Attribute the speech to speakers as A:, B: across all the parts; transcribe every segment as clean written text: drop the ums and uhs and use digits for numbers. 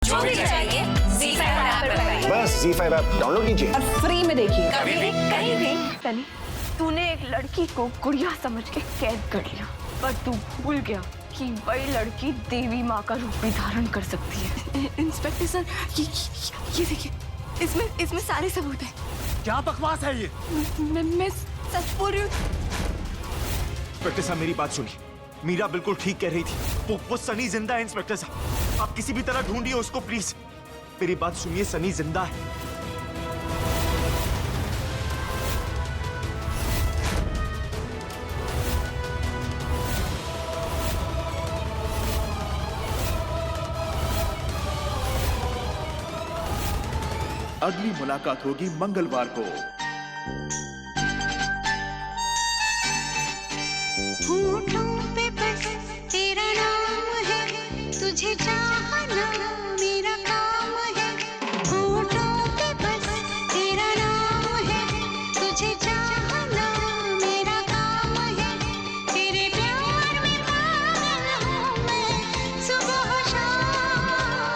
A: जो भी चाहिए ZEE5 ऐप पर पाइए।
B: बस ZEE5 ऐप डाउनलोड कीजिए
C: और फ्री में देखिए।
A: कभी भी कहीं भी।
D: सनी, तूने एक लड़की को गुड़िया समझ के कैद कर लिया, पर तू भूल गया कि वही लड़की देवी माँ का रूप भी धारण कर सकती है।
C: इंस्पेक्टर सर, ये देखिए, इसमें सारे सबूत हैं।
E: क्या बकवास है ये?
C: मैं सच बोल रही हूँ।
E: इंस्पेक्टर साहब मेरी बात सुनिए, मीरा बिल्कुल ठीक कह रही थी। वो सनी जिंदा है इंस्पेक्टर साहब, आप किसी भी तरह ढूंढिए उसको प्लीज। मेरी बात सुनिए, सनी जिंदा है।
F: अगली मुलाकात होगी मंगलवार को।
G: होठों पे बस तेरा नाम है, तुझे चाहना मेरा काम है। होठों पे बस तेरा नाम है, तुझे चाहना मेरा काम है। तेरे प्यार में पागल हूँ मैं सुबह शाम।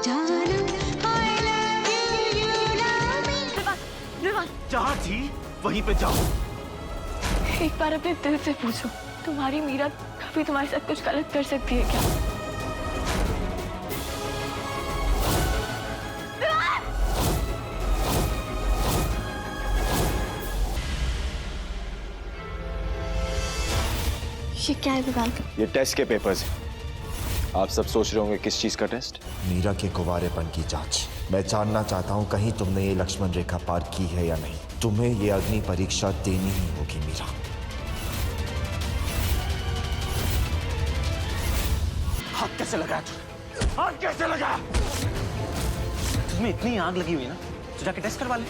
G: जानू I love you, you love me।
E: जहाँ थी वहीं पे जाओ।
D: एक बार अपने दिल से पूछो, तुम्हारी मीरा कभी तुम्हारे साथ कुछ गलत कर सकती है क्या?
C: ये क्या है विवान?
B: ये टेस्ट के पेपर्स हैं। आप सब सोच रहे होंगे किस चीज का टेस्ट?
H: मीरा के कुंवारेपन की जांच। मैं जानना चाहता हूँ कहीं तुमने ये लक्ष्मण रेखा पार की है या नहीं। तुम्हें ये अग्नि परीक्षा देनी ही होगी मीरा।
E: हाथ कैसे लगा तुझे? हाथ कैसे लगा?
I: तुम्हें इतनी आग लगी हुई है ना, तो जाके टेस्ट करवा ले।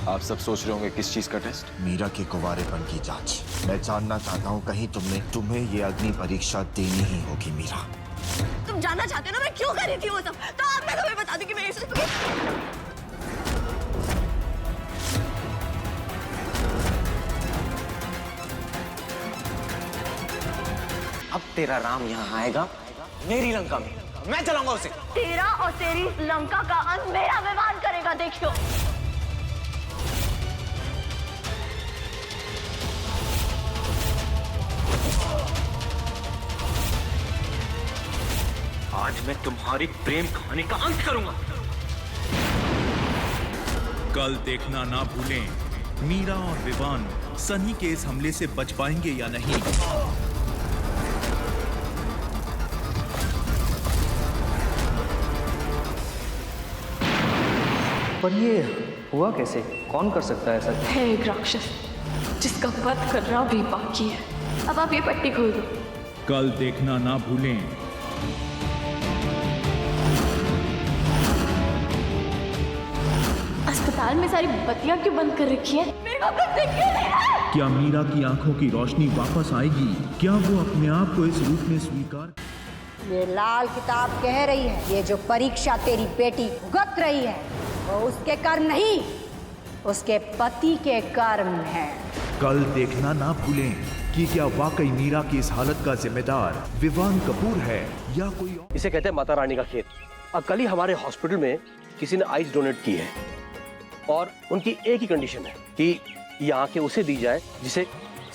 B: आप सब सोच रहे होंगे किस चीज का टेस्ट?
H: मीरा के कुंवारेपन की जांच। मैं जानना चाहता हूँ कहीं तुम्हें ये अग्नि परीक्षा देनी ही होगी मीरा।
D: तुम जानना चाहते हो ना मैं क्यों कर रही थी वो सब, तो अब मैं तुम्हें बता दूं कि मेरे से
I: अब तेरा राम यहाँ आएगा मेरी लंका में, मैं चलाऊंगा उसे।
D: तेरा और तेरी लंका का अंत मेरा विवाद करेगा, देखियो।
I: आज मैं तुम्हारी प्रेम कहानी का अंत करूंगा।
F: कल देखना ना भूलें, मीरा और विवान सनी के इस हमले से बच पाएंगे या नहीं।
J: पर ये हुआ कैसे? कौन कर सकता है ऐसा?
D: है एक राक्षस जिसका वध करना भी बाकी है। अब आप ये पट्टी खोल दो।
F: कल देखना ना भूलें।
D: अस्पताल में सारी बत्तियां क्यों बंद कर रखी है? मेरे को कुछ दिख क्यों नहीं रहा है?
F: क्या मीरा की आंखों की रोशनी वापस आएगी? क्या वो अपने आप को इस रूप में स्वीकार?
K: ये लाल किताब कह रही है, ये जो परीक्षा तेरी बेटी भुगत रही है वो उसके कर्म नहीं, उसके पति के कर्म है।
F: कल देखना ना भूलें कि क्या वाकई मीरा की इस हालत का जिम्मेदार विवान कपूर है या कोई और?
I: इसे कहते हैं माता रानी का खेत। अब कल ही हमारे हॉस्पिटल में किसी ने आइस डोनेट की है और उनकी एक ही कंडीशन है कि ये आंखें उसे दी जाए जिसे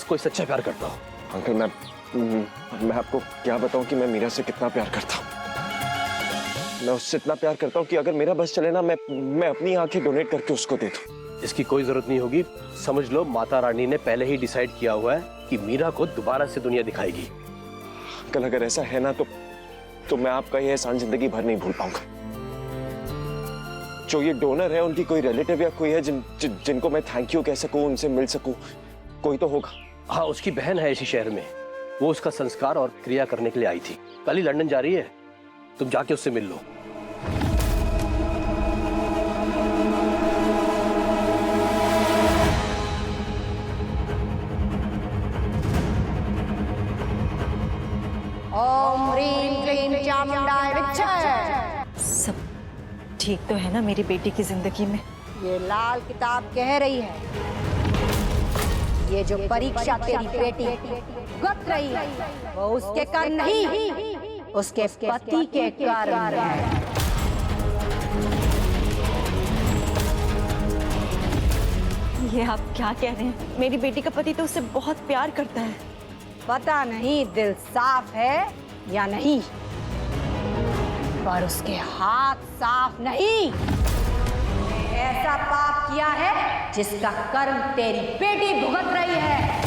I: कोई सच्चा प्यार करता हो।
B: अंकल मैं आपको क्या बताऊं कि मैं मीरा से कितना प्यार करता हूँ। मैं उससे इतना प्यार करता हूँ कि अगर मेरा बस चले ना मैं अपनी आंखें डोनेट करके उसको दे दूं।
I: इसकी कोई जरूरत नहीं होगी। समझ लो माता रानी ने पहले ही डिसाइड किया हुआ है कि मीरा को दोबारा से दुनिया दिखाएगी।
B: अंकल अगर ऐसा है ना तो मैं आपका ये एहसान जिंदगी भर नहीं भूल पाऊंगा। जो ये डोनर है उनकी कोई रिलेटिव या कोई है जिनको मैं थैंक यू कह सकूं, उनसे मिल सकूं, कोई तो होगा।
I: हाँ, उसकी बहन है इसी शहर में, वो उसका संस्कार और क्रिया करने के लिए आई थी। कल ही लंदन जा रही है, तुम जाके उससे मिल लो।
K: ओम ह्रीं क्लीं चामुंडाय विच्छय।
C: सब ठीक तो है ना मेरी बेटी की जिंदगी में?
K: ये लाल किताब कह रही है, ये जो परीक्षा तेरी बेटी भुगत रही है वो उसके कर्म नहीं, उसके पति के कर्म है।
D: ये आप क्या कह रहे हैं? मेरी बेटी का पति तो उससे बहुत प्यार करता है।
K: पता नहीं दिल साफ है या नहीं, पर उसके हाथ साफ नहीं। ऐसा पाप किया है जिसका कर्म तेरी बेटी भुगत रही है।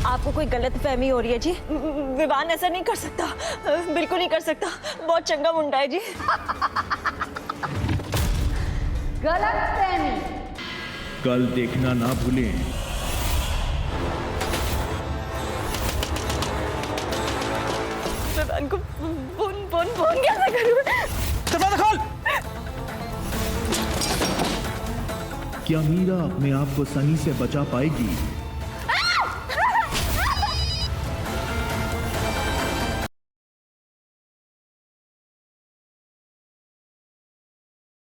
D: आपको कोई गलतफहमी हो रही है जी। विवान ऐसा नहीं कर सकता, बिल्कुल नहीं कर सकता। बहुत चंगा मुंडा है जी।
K: गलतफहमी
F: कल देखना ना भूलें।
D: विवान को फोन कैसे करूं?
E: दरवाजा खोल।
F: क्या मीरा अपने आप को सनी से बचा पाएगी?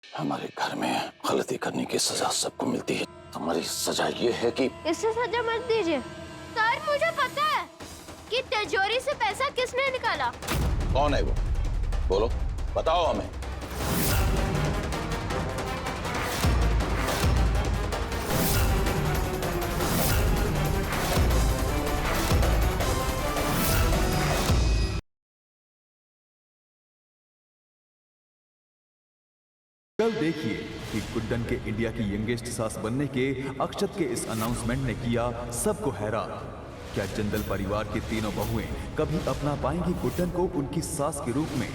L: हमारे घर में गलती करने की सजा सबको मिलती है। हमारी सजा ये है कि
G: इससे सजा मत दीजिए सर। मुझे पता है कि तिजोरी से पैसा किसने निकाला।
L: कौन है वो? बोलो, बताओ हमें।
F: कल देखिए कि गुड्डन के इंडिया की यंगेस्ट सास बनने के अक्षत के इस अनाउंसमेंट ने किया सबको हैरान। क्या जंदल परिवार की तीनों बहुएं कभी अपना पाएंगी गुड्डन को उनकी सास के रूप में,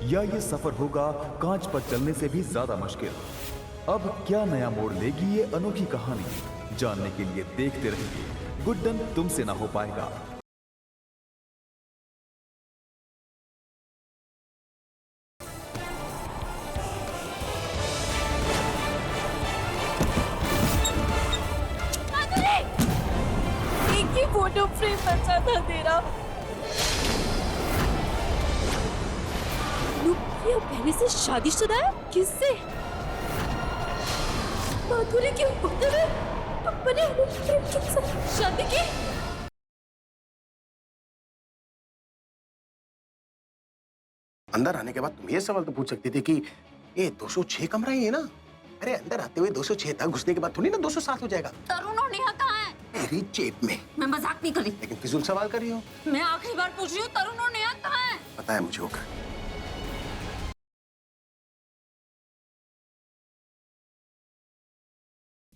F: या ये सफर होगा कांच पर चलने से भी ज्यादा मुश्किल? अब क्या नया मोड़ लेगी ये अनोखी कहानी? जानने के लिए देखते रहिए गुड्डन तुमसे ना हो पाएगा।
D: फोटो फ्रेम बचा था तेरा। ये पहले से शादीशुदा है? किससे? माधुरी के होते हुए अपने शादी की?
M: अंदर आने के बाद तुम ये सवाल तो पूछ सकती थी कि ये 206 कमरा ही है ना। अरे अंदर आते हुए 206 तक घुसने के बाद थोड़ी ना 207 हो जाएगा।
G: तरुण और नेहा कहाँ है?
M: मेरी जेब में।
G: मैं मजाक नहीं कर रही,
M: लेकिन फिजूल सवाल कर रही हो।
G: मैं आखिरी बार पूछ रही हूँ, तरुण और नेहा कहाँ है?
M: पता है मुझे होगा।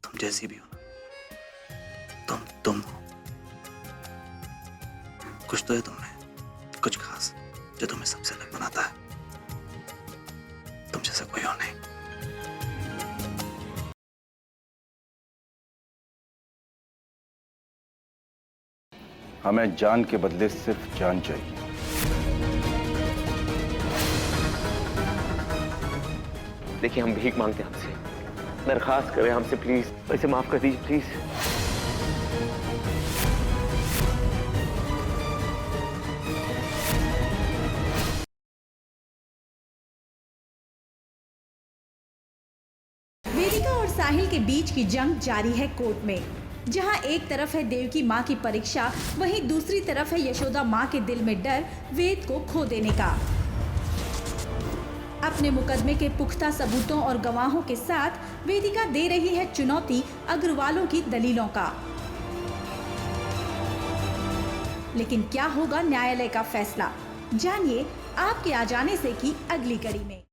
M: तुम जैसी भी हो ना, तुम हो। कुछ तो है तुम में, कुछ खास जो तुम्हें सबसे अलग बनाता है। तुम जैसा कोई और नहीं।
L: हमें जान के बदले सिर्फ जान चाहिए।
B: देखिए, हम भीख मांगते हैं आपसे, दरखास्त करें हमसे, प्लीज इसे माफ कर दीजिए प्लीज।
N: वेदिका और साहिल के बीच की जंग जारी है कोर्ट में, जहां एक तरफ है देवकी माँ की परीक्षा, वहीं दूसरी तरफ है यशोदा माँ के दिल में डर वेद को खो देने का। अपने मुकदमे के पुख्ता सबूतों और गवाहों के साथ वेदिका दे रही है चुनौती अग्रवालों की दलीलों का। लेकिन क्या होगा न्यायालय का फैसला? जानिए आपके आ जाने से की अगली कड़ी में।